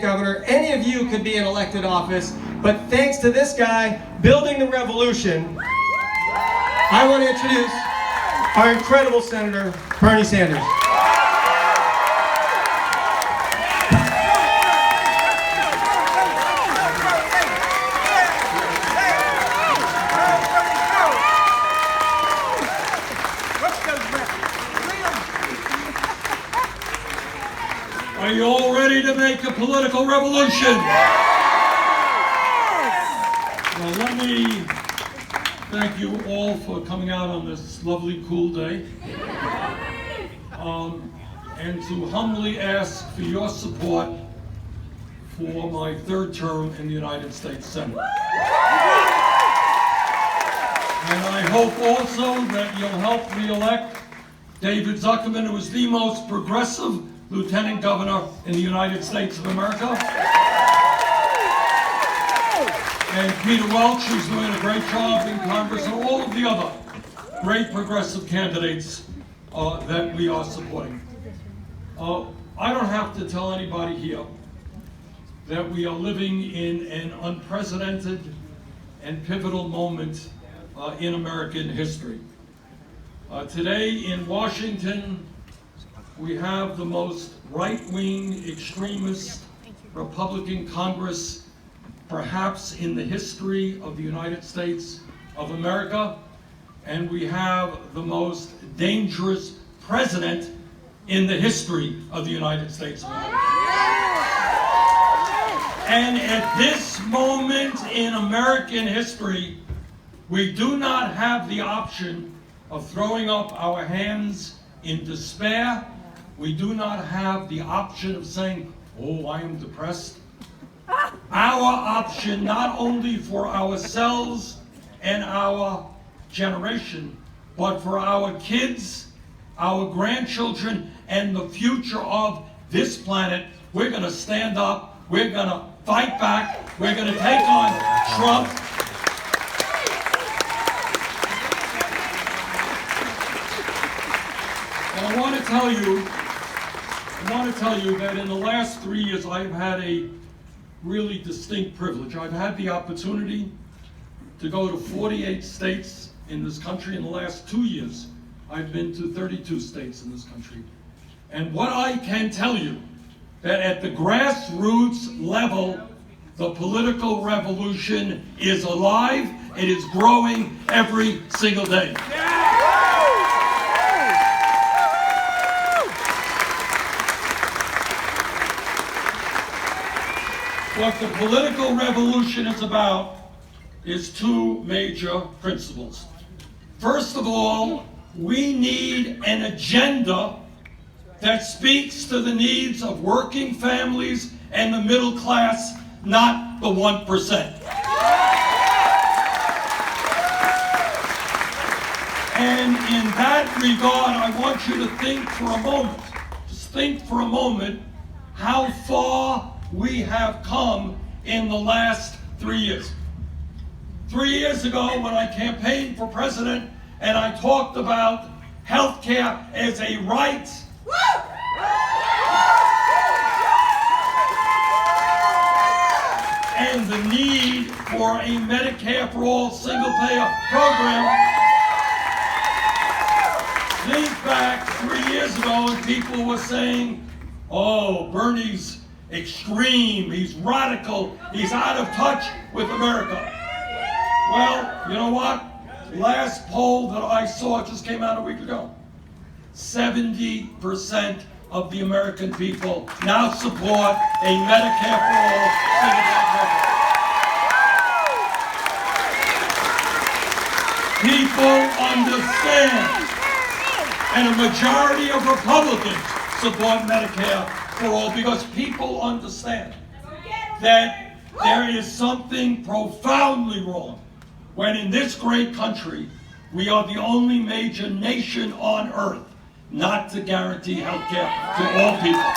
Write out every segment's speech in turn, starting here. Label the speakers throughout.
Speaker 1: governor. Any of you could be in elected office, but thanks to this guy building the revolution, I want to introduce our incredible Senator, Bernie Sanders.
Speaker 2: Are you all ready to make a political revolution? Well, let me thank you all for coming out on this lovely, cool day. And to humbly ask for your support for my third term in the United States Senate. And I hope also that you'll help re-elect David Zuckerman, who is the most progressive Lieutenant Governor in the United States of America. And Peter Welch, who's doing a great job in Congress, and all of the other great progressive candidates that we are supporting. I don't have to tell anybody here that we are living in an unprecedented and pivotal moment in American history. Today in Washington, we have the most right-wing, extremist Republican Congress perhaps in the history of the United States of America, and we have the most dangerous president in the history of the United States of America. And at this moment in American history, we do not have the option of throwing up our hands in despair. We do not have the option of saying, oh, I am depressed. Our option, not only for ourselves and our generation, but for our kids, our grandchildren, and the future of this planet, we're going to stand up, we're going to fight back, we're going to take on Trump. And I want to tell you that in the last 3 years, I've had a really distinct privilege. I've had the opportunity to go to 48 states in this country. In the last 2 years, I've been to 32 states in this country. And what I can tell you, that at the grassroots level, the political revolution is alive. It is growing every single day. What the political revolution is about is two major principles. First of all, we need an agenda that speaks to the needs of working families and the middle class, not the 1%. And in that regard, I want you to think for a moment, just think for a moment how far we have come in the last 3 years. 3 years ago, when I campaigned for president and I talked about health care as a right, and the need for a Medicare for all single-payer program, think back 3 years ago and people were saying, oh, Bernie's extreme, he's radical, he's out of touch with America. Well, you know what? Last poll that I saw just came out a week ago. 70% of the American people now support a Medicare for all single-payer program. People understand, and a majority of Republicans support Medicare for all, because people understand that there is something profoundly wrong when in this great country we are the only major nation on earth not to guarantee health care to all people.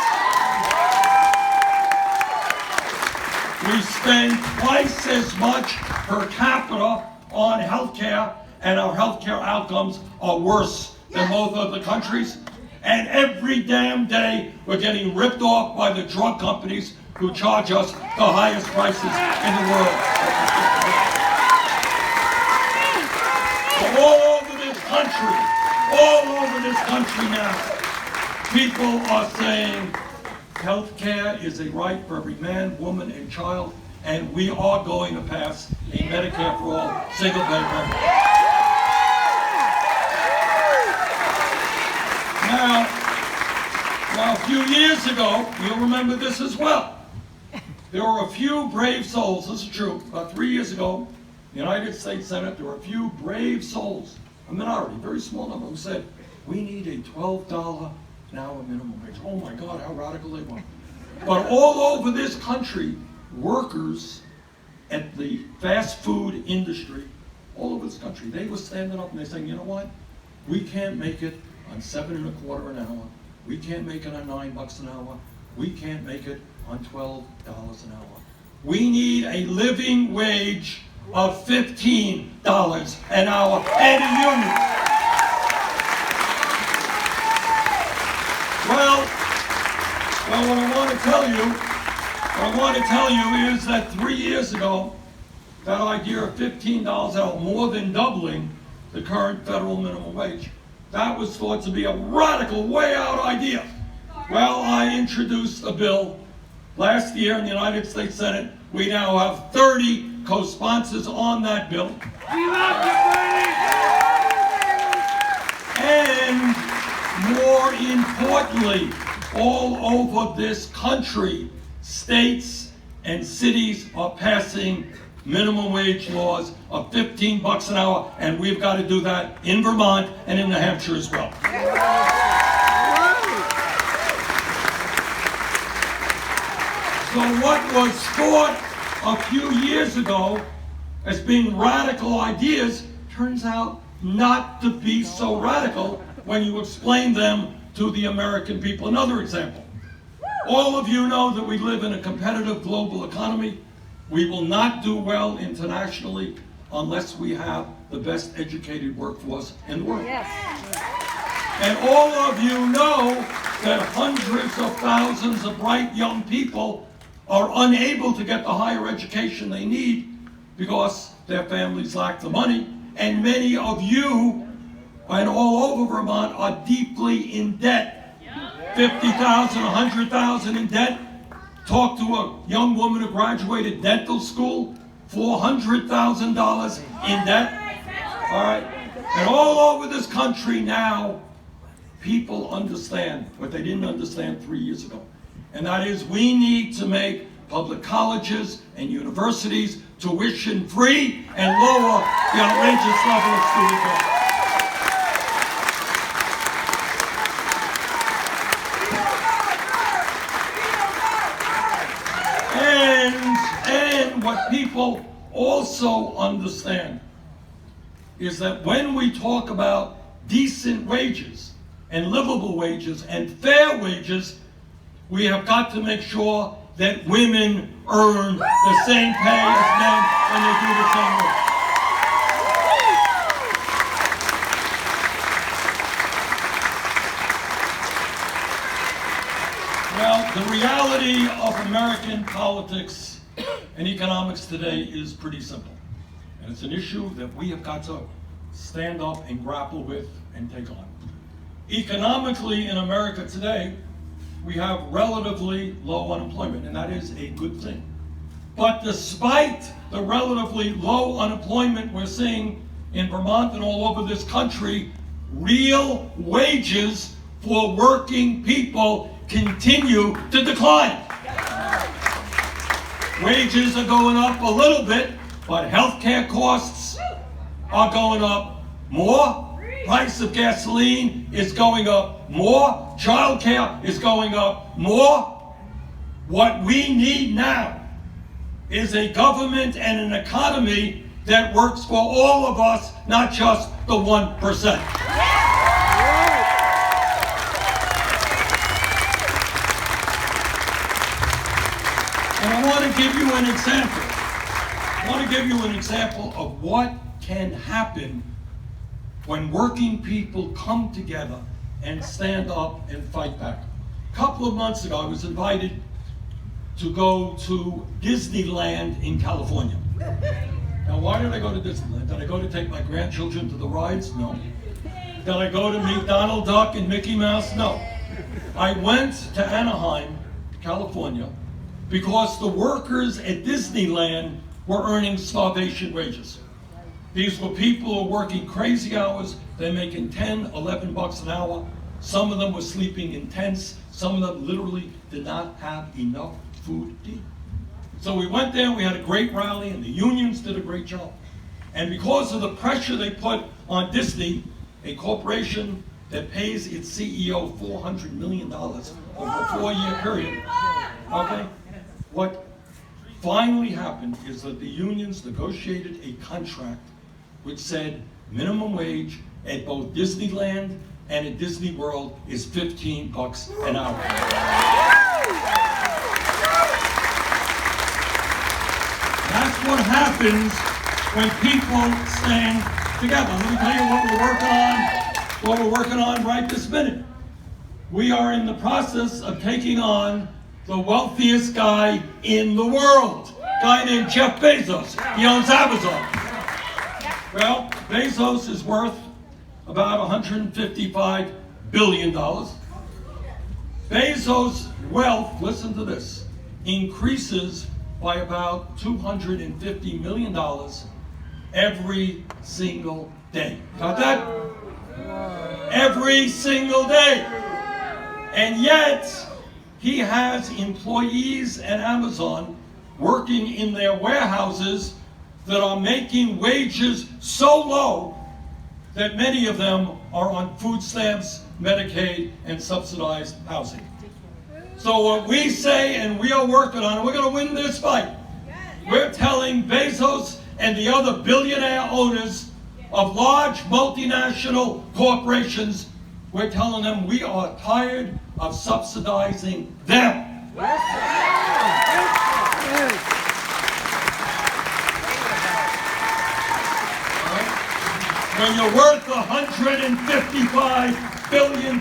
Speaker 2: We spend twice as much per capita on health care, and our health care outcomes are worse than most other countries. And every damn day, we're getting ripped off by the drug companies who charge us the highest prices in the world. All over this country now, people are saying health care is a right for every man, woman, and child, and we are going to pass a Medicare for all single pay program. Now, a few years ago, you'll remember this as well. There were a few brave souls, this is true, about 3 years ago, the United States Senate, there were a few brave souls, a minority, very small number, who said, we need a $12 an hour minimum wage. Oh my God, how radical they were. But all over this country, workers at the fast food industry, all over this country, they were standing up and they're saying, you know what? We can't make it on $7.25 an hour. We can't make it on $9 an hour. We can't make it on $12 an hour. We need a living wage of $15 an hour and a union. Well, what I want to tell you is that 3 years ago, that idea of $15 an hour, more than doubling the current federal minimum wage, that was thought to be a radical, way out idea. Well, I introduced a bill last year in the United States Senate. We now have 30 co-sponsors on that bill.
Speaker 3: We love you,
Speaker 2: And more importantly, all over this country, states and cities are passing minimum wage laws of $15 an hour, and we've got to do that in Vermont and in New Hampshire as well. So what was thought a few years ago as being radical ideas turns out not to be so radical when you explain them to the American people. Another example. All of you know that we live in a competitive global economy. We will not do well internationally unless we have the best educated workforce in the world.
Speaker 3: Yes.
Speaker 2: And all of you know that hundreds of thousands of bright young people are unable to get the higher education they need because their families lack the money. And many of you, and all over Vermont, are deeply in debt. 50,000, 100,000 in debt. Talk to a young woman who graduated dental school, $400,000 in debt. All right? And all over this country now, people understand what they didn't understand 3 years ago. And that is, we need to make public colleges and universities tuition free and lower the outrageous level of student debt. And what people also understand is that when we talk about decent wages and livable wages and fair wages, we have got to make sure that women earn the same pay as men when they do the same work. Well, the reality of American politics and economics today is pretty simple. And it's an issue that we have got to stand up and grapple with and take on. Economically in America today, we have relatively low unemployment, and that is a good thing. But despite the relatively low unemployment we're seeing in Vermont and all over this country, real wages for working people continue to decline. Wages are going up a little bit, but healthcare costs are going up more. Price of gasoline is going up more. Childcare is going up more. What we need now is a government and an economy that works for all of us, not just the 1%. And I want to give you an example. I want to give you an example of what can happen when working people come together and stand up and fight back. A couple of months ago, I was invited to go to Disneyland in California. Now, why did I go to Disneyland? Did I go to take my grandchildren to the rides? No. Did I go to meet Donald Duck and Mickey Mouse? No. I went to Anaheim, California, because the workers at Disneyland were earning starvation wages. These were people who were working crazy hours. They're making 10, 11 bucks an hour. Some of them were sleeping in tents. Some of them literally did not have enough food to eat. So we went there, we had a great rally, and the unions did a great job. And because of the pressure they put on Disney, a corporation that pays its CEO $400 million over a 4-year period, okay? What finally happened is that the unions negotiated a contract which said minimum wage at both Disneyland and at Disney World is 15 bucks an hour. That's what happens when people stand together. Let me tell you what we're working on right this minute. We are in the process of taking on the wealthiest guy in the world, a guy named Jeff Bezos. He owns Amazon. Well, Bezos is worth about $155 billion. Bezos' wealth, listen to this, increases by about $250 million every single day. Got that? Every single day. And yet, he has employees at Amazon working in their warehouses that are making wages so low that many of them are on food stamps, Medicaid, and subsidized housing. So what we say, and we are working on it, we're going to win this fight. We're telling Bezos and the other billionaire owners of large multinational corporations, we're telling them we are tired of subsidizing them. When you're worth $155 billion,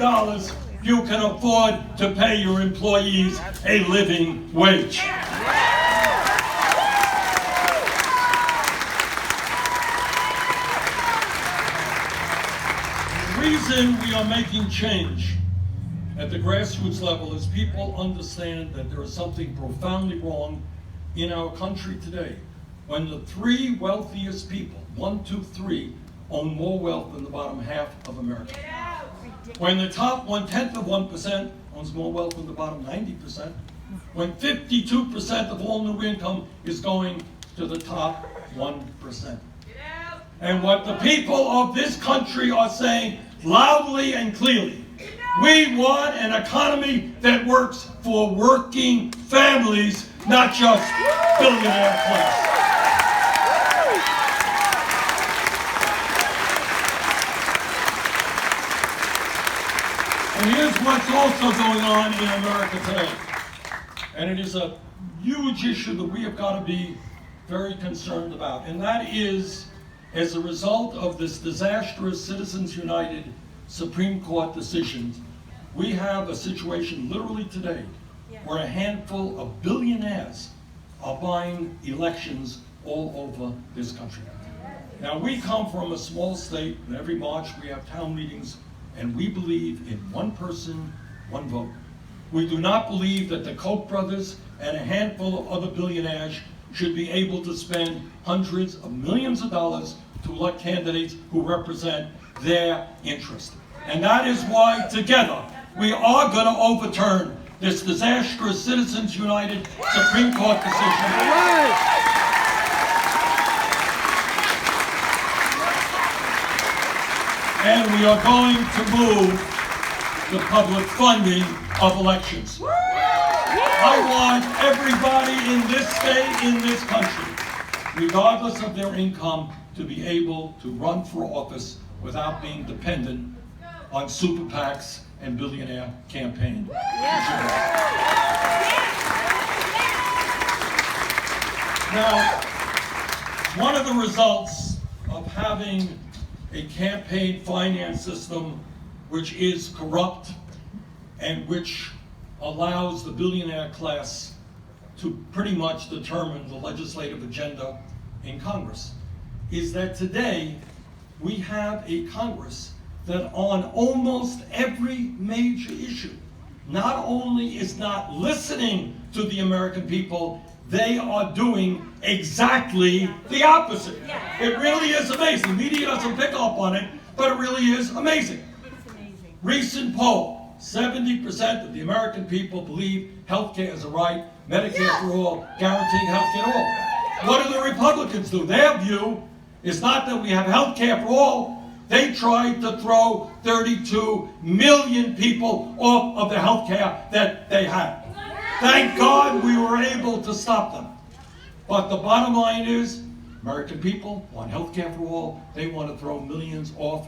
Speaker 2: you can afford to pay your employees a living wage. The reason we are making change at the grassroots level is people understand that there is something profoundly wrong in our country today. When the 3 wealthiest people, 1, 2, 3, own more wealth than the bottom half of America. When the top 0.1% owns more wealth than the bottom 90%. When 52% of all new income is going to the top 1%. And what the people of this country are saying loudly and clearly, we want an economy that works for working families, not just billionaire class. And here's what's also going on in America today. And it is a huge issue that we have got to be very concerned about. And that is, as a result of this disastrous Citizens United Supreme Court decision, we have a situation literally today where a handful of billionaires are buying elections all over this country. Now, we come from a small state, and every March we have town meetings, and we believe in one person, one vote. We do not believe that the Koch brothers and a handful of other billionaires should be able to spend hundreds of millions of dollars to elect candidates who represent their interest. And that is why, together, we are going to overturn this disastrous Citizens United Supreme Court decision. And we are going to move the public funding of elections. I want everybody in this state, in this country, regardless of their income, to be able to run for office without being dependent on super PACs and billionaire campaign. Now, one of the results of having a campaign finance system which is corrupt and which allows the billionaire class to pretty much determine the legislative agenda in Congress, is that today we have a Congress that on almost every major issue, not only is not listening to the American people, they are doing exactly the opposite. It really is amazing. Media doesn't pick up on it, but it really is amazing. Recent poll, 70% of the American people believe healthcare is a right, Medicare for all, guaranteeing healthcare to all. What do the Republicans do? Their view is not that we have healthcare for all. They tried to throw 32 million people off of the healthcare that they had. Thank God we were able to stop them. But the bottom line is, American people want health care for all. They want to throw millions off.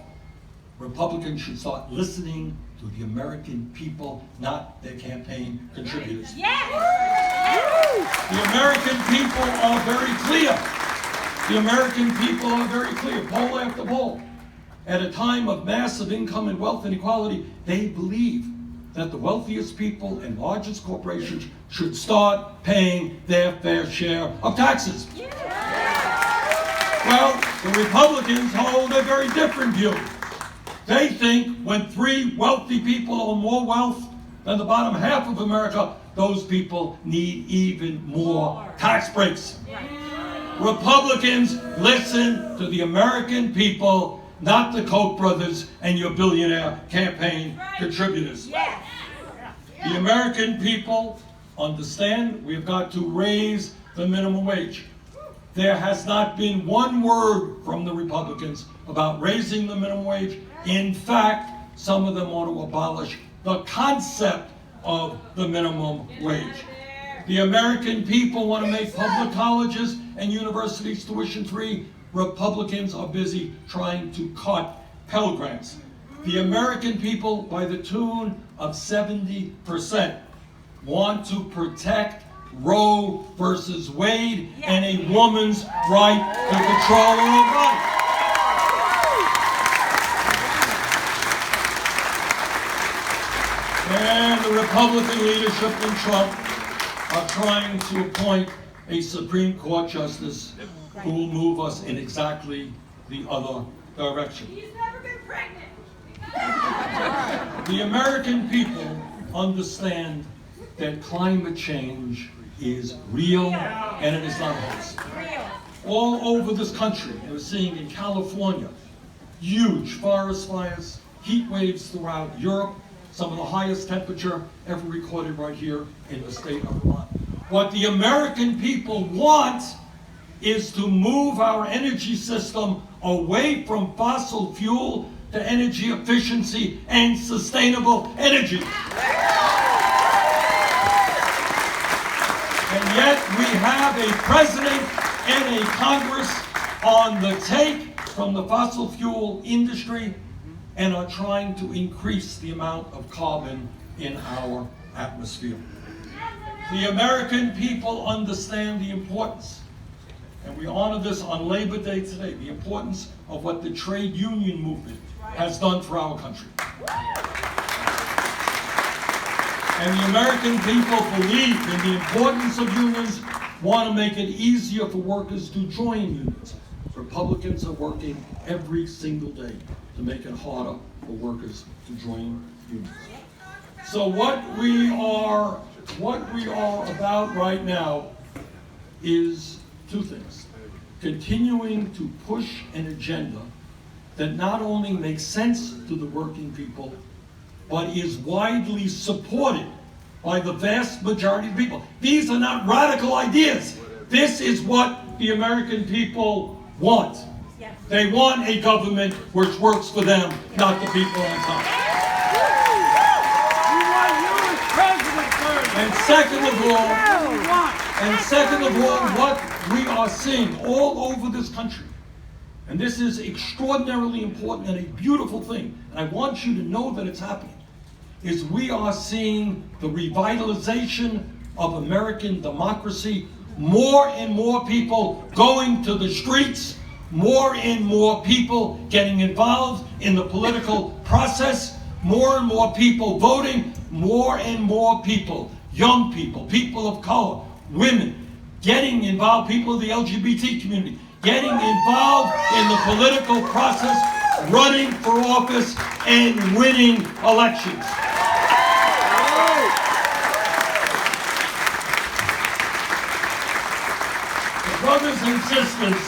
Speaker 2: Republicans should start listening to the American people, not their campaign contributors.
Speaker 4: Yes!
Speaker 2: The American people are very clear. The American people are very clear, poll after poll. At a time of massive income and wealth inequality, they believe that the wealthiest people and largest corporations should start paying their fair share of taxes. Well, the Republicans hold a very different view. They think when 3 wealthy people own more wealth than the bottom half of America, those people need even more tax breaks. Republicans listen to the American people, not the Koch brothers and your billionaire campaign contributors. The American people understand we've got to raise the minimum wage. There has not been one word from the Republicans about raising the minimum wage. In fact, some of them want to abolish the concept of the minimum wage. The American people want to make public colleges and universities tuition free. Republicans are busy trying to cut Pell Grants. The American people, by the tune of 70%, want to protect Roe versus Wade and a woman's right to control her own body. And the Republican leadership and Trump are trying to appoint a Supreme Court justice who will move us in exactly the other direction.
Speaker 4: He's never been pregnant.
Speaker 2: The American people understand that climate change is real and it is not a hoax. All over this country, we're seeing in California, huge forest fires, heat waves throughout Europe, some of the highest temperature ever recorded right here in the state of Vermont. What the American people want is to move our energy system away from fossil fuel to energy efficiency and sustainable energy. And yet we have a president and a Congress on the take from the fossil fuel industry and are trying to increase the amount of carbon in our atmosphere. The American people understand the importance, and we honor this on Labor Day today, the importance of what the trade union movement has done for our country. And the American people believe in the importance of unions, want to make it easier for workers to join unions. Republicans are working every single day to make it harder for workers to join unions. So what we are about right now is 2 things. Continuing to push an agenda that not only makes sense to the working people, but is widely supported by the vast majority of people. These are not radical ideas. This is what the American people want. They want a government which works for them, not the people on top. And second of all, what we are seeing all over this country, and this is extraordinarily important and a beautiful thing, and I want you to know that it's happening, is we are seeing the revitalization of American democracy. More and more people going to the streets, more and more people getting involved in the political process, more and more people voting, more and more people, young people, people of color, women, getting involved, people of the LGBT community, getting involved in the political process, running for office, and winning elections. Brothers and sisters,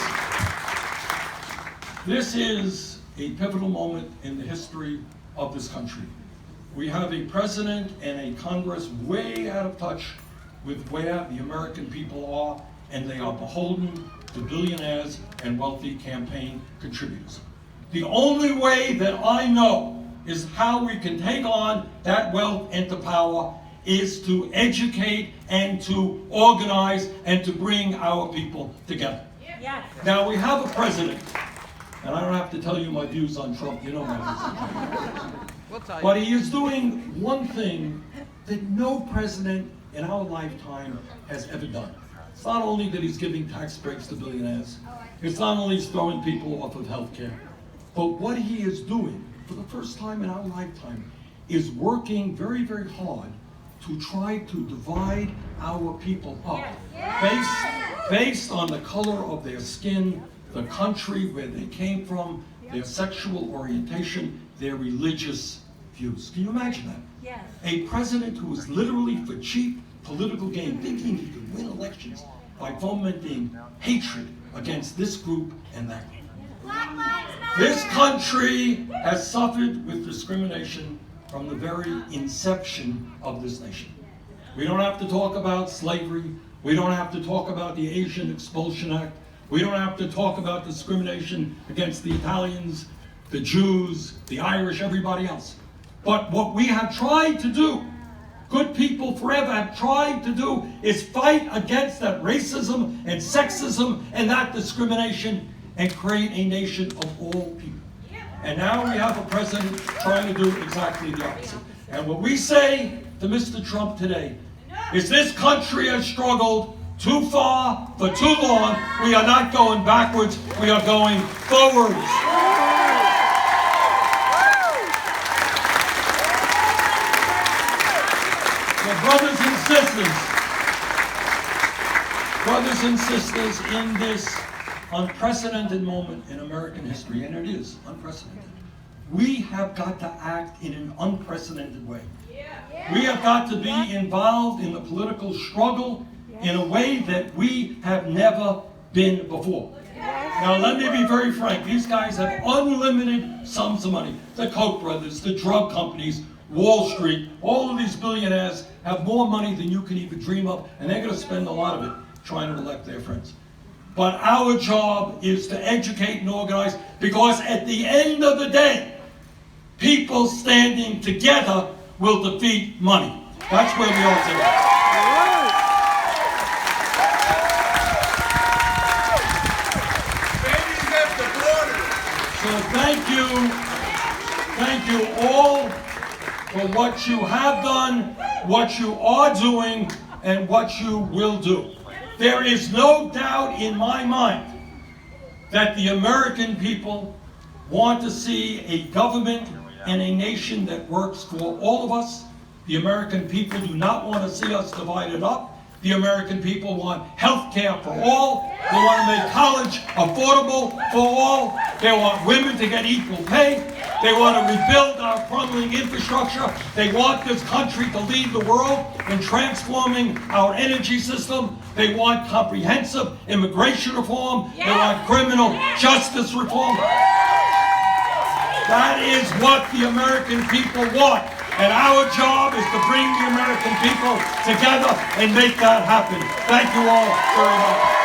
Speaker 2: this is a pivotal moment in the history of this country. We have a president and a Congress way out of touch with where the American people are, and they are beholden to billionaires and wealthy campaign contributors. The only way that I know is how we can take on that wealth and the power is to educate and to organize and to bring our people together.
Speaker 4: Yes.
Speaker 2: Now we have a president, and I don't have to tell you my views on Trump, you know my views on Trump. But he is doing one thing that no president in our lifetime has ever done. It's not only that he's giving tax breaks to billionaires, it's not only he's throwing people off of health care, but what he is doing for the first time in our lifetime is working very, very hard to try to divide our people up based on the color of their skin, the country where they came from, their sexual orientation, their religious views. Can you imagine that?
Speaker 4: Yes.
Speaker 2: A president who is literally for cheap political gain, thinking he could win elections by fomenting hatred against this group and that group. This country has suffered with discrimination from the very inception of this nation. We don't have to talk about slavery. We don't have to talk about the Asian Expulsion Act. We don't have to talk about discrimination against the Italians, the Jews, the Irish, everybody else. But what we have tried to do, good people forever have tried to do, is fight against that racism and sexism and that discrimination and create a nation of all people. And now we have a president trying to do exactly the opposite. And what we say to Mr. Trump today is this country has struggled too far for too long. We are not going backwards, we are going forwards. Brothers and sisters, in this unprecedented moment in American history, and it is unprecedented, we have got to act in an unprecedented way. We have got to be involved in the political struggle in a way that we have never been before. Now let me be very frank, these guys have unlimited sums of money. The Koch brothers, the drug companies, Wall Street, all of these billionaires have more money than you can even dream of, and they're going to spend a lot of it trying to elect their friends. But our job is to educate and organize, because at the end of the day, people standing together will defeat money. That's where we are today. So thank you all for what you have done, what you are doing, and what you will do. There is no doubt in my mind that the American people want to see a government and a nation that works for all of us. The American people do not want to see us divided up. The American people want health care for all. They want to make college affordable for all. They want women to get equal pay. They want to rebuild our crumbling infrastructure. They want this country to lead the world in transforming our energy system. They want comprehensive immigration reform. They want criminal justice reform. That is what the American people want. And our job is to bring the American people together and make that happen. Thank you all very much.